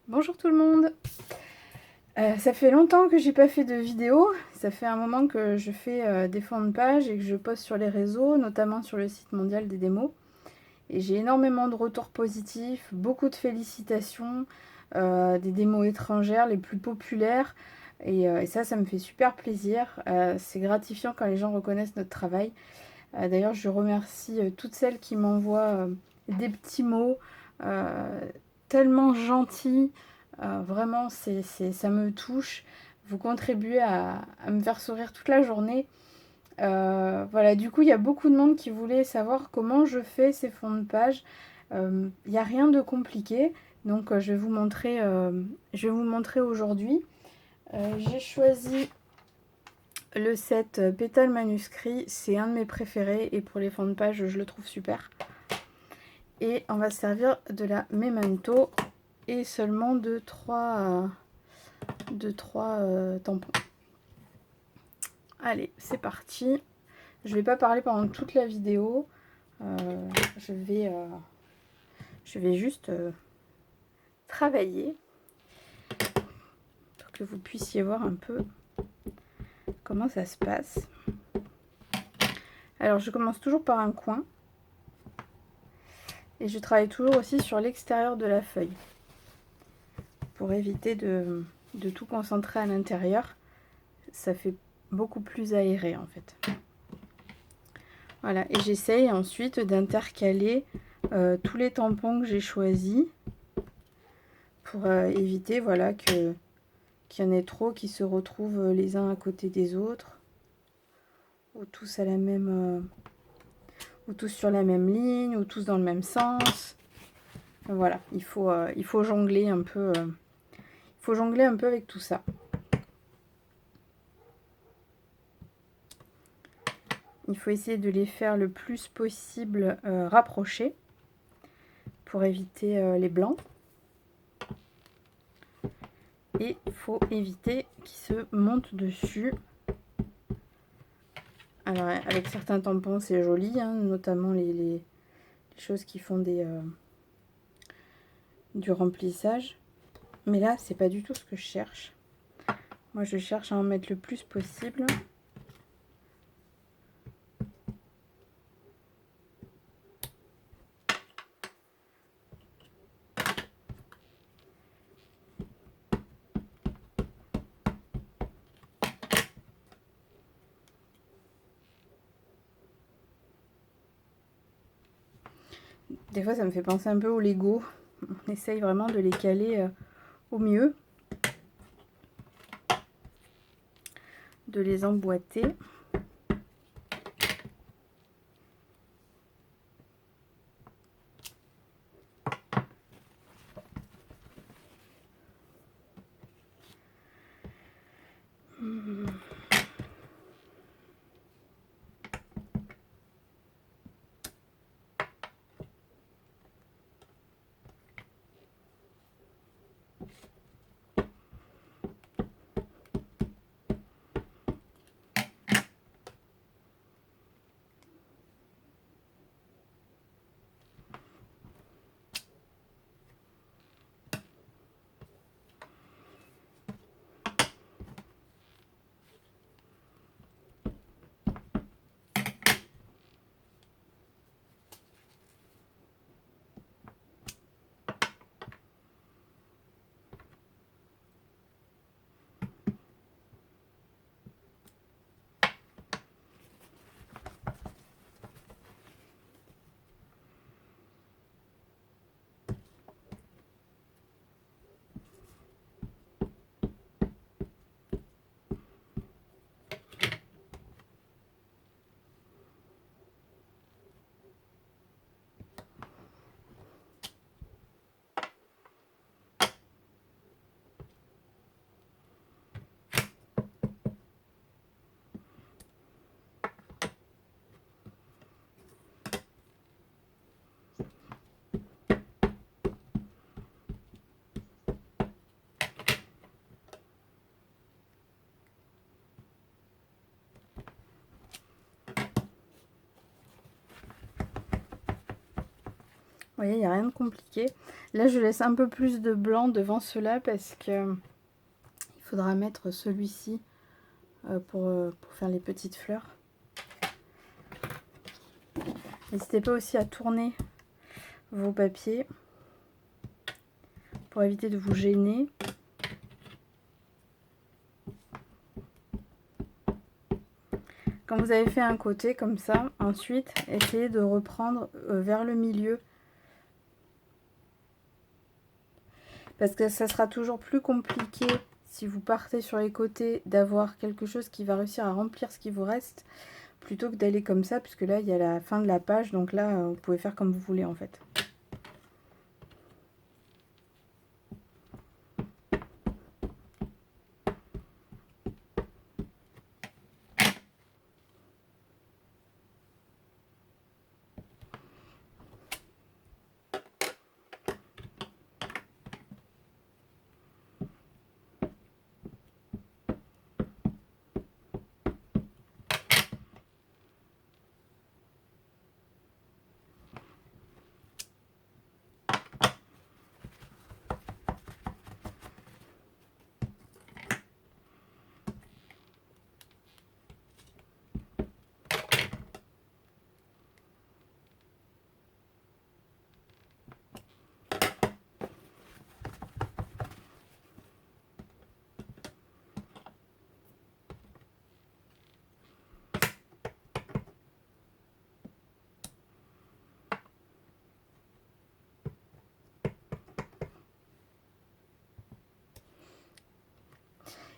Bonjour tout le monde. Ça fait longtemps que j'ai pas fait de vidéo. Ça fait un moment que je fais des fonds de page et que je poste sur les réseaux, notamment sur le site mondial des démos. Et j'ai énormément de retours positifs, beaucoup de félicitations, des démos étrangères les plus populaires. Et ça me fait super plaisir. C'est gratifiant quand les gens reconnaissent notre travail. D'ailleurs, je remercie toutes celles qui m'envoient des petits mots tellement gentils. Vraiment, ça me touche. Vous contribuez à me faire sourire toute la journée. Voilà, du coup, il y a beaucoup de monde qui voulait savoir comment je fais ces fonds de page. Il n'y a rien de compliqué. Donc, je vais vous montrer aujourd'hui. J'ai choisi le set pétale manuscrit. C'est un de mes préférés. Et pour les fonds de page, je le trouve super. Et on va se servir de la Memento. Et seulement de 3 tampons. Allez, c'est parti. Je vais pas parler pendant toute la vidéo. Je vais juste travailler pour que vous puissiez voir un peu comment ça se passe. Alors, je commence toujours par un coin. Et je travaille toujours aussi sur l'extérieur de la feuille. Pour éviter de tout concentrer à l'intérieur. Ça fait beaucoup plus aéré en fait. Voilà, et j'essaye ensuite d'intercaler tous les tampons que j'ai choisis pour éviter voilà, qu'il y en ait trop qui se retrouvent les uns à côté des autres ou tous à la même ou tous sur la même ligne ou tous dans le même sens. Voilà, il faut jongler un peu avec tout ça. Il faut essayer de les faire le plus possible rapprochés pour éviter les blancs. Et il faut éviter qu'ils se montent dessus. Alors avec certains tampons c'est joli, hein, notamment les choses qui font du remplissage. Mais là c'est pas du tout ce que je cherche. Moi je cherche à en mettre le plus possible. Des fois ça me fait penser un peu au Lego. On essaye vraiment de les caler au mieux. De les emboîter. voyez, il n'y a rien de compliqué. Là, je laisse un peu plus de blanc devant ceux-là parce que il faudra mettre celui-ci pour faire les petites fleurs. N'hésitez pas aussi à tourner vos papiers pour éviter de vous gêner. Quand vous avez fait un côté comme ça, ensuite, essayez de reprendre vers le milieu. Parce que ça sera toujours plus compliqué si vous partez sur les côtés d'avoir quelque chose qui va réussir à remplir ce qui vous reste, plutôt que d'aller comme ça, puisque là, il y a la fin de la page, donc là, vous pouvez faire comme vous voulez en fait.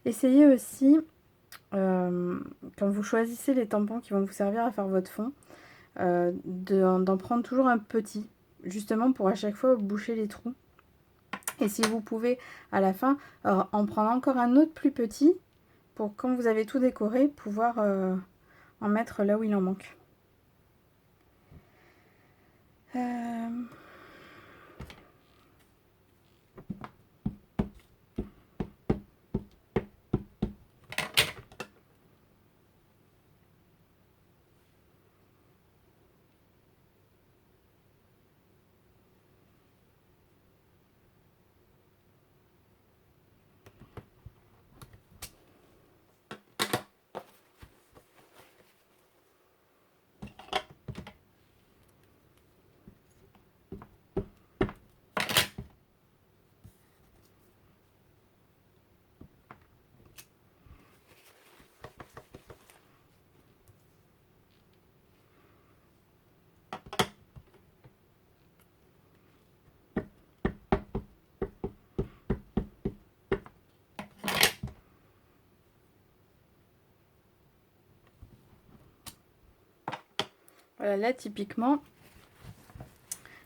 Essayez aussi, quand vous choisissez les tampons qui vont vous servir à faire votre fond, d'en prendre toujours un petit, justement pour à chaque fois boucher les trous. Et si vous pouvez, à la fin, en prendre encore un autre plus petit, pour quand vous avez tout décoré, pouvoir en mettre là où il en manque. Voilà, là typiquement,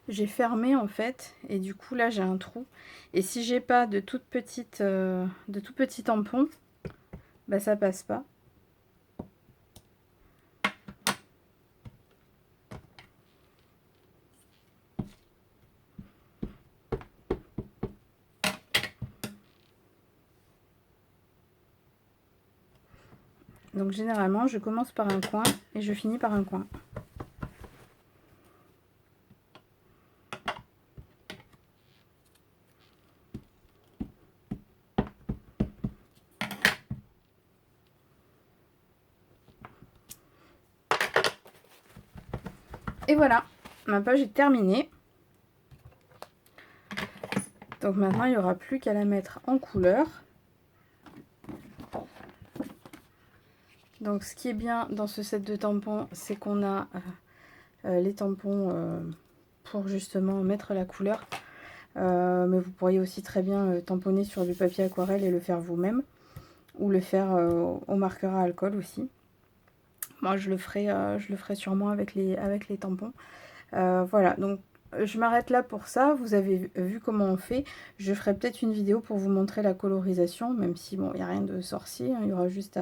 j'ai fermé en fait, et du coup là j'ai un trou. Et si j'ai pas de tout petits tampons, bah ça passe pas. Donc généralement je commence par un coin et je finis par un coin. Et voilà, ma page est terminée. Donc maintenant il n'y aura plus qu'à la mettre en couleur. Donc ce qui est bien dans ce set de tampons, c'est qu'on a les tampons pour justement mettre la couleur. Mais vous pourriez aussi très bien tamponner sur du papier aquarelle et le faire vous-même. Ou le faire au marqueur à alcool aussi. Moi je le ferai sûrement avec les tampons. Voilà, donc je m'arrête là pour ça. Vous avez vu comment on fait. Je ferai peut-être une vidéo pour vous montrer la colorisation, même si bon, il n'y a rien de sorcier, hein, il y aura juste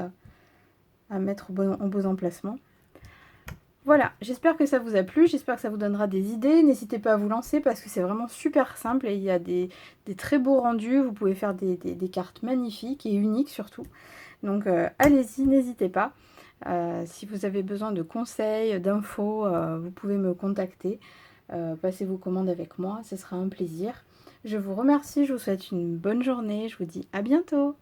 à mettre en beaux emplacements. Voilà, j'espère que ça vous a plu, j'espère que ça vous donnera des idées. N'hésitez pas à vous lancer parce que c'est vraiment super simple et il y a des très beaux rendus. Vous pouvez faire des cartes magnifiques et uniques surtout. Donc allez-y, n'hésitez pas. Si vous avez besoin de conseils, d'infos, vous pouvez me contacter. passez vos commandes avec moi, ce sera un plaisir. Je vous remercie, je vous souhaite une bonne journée, je vous dis à bientôt.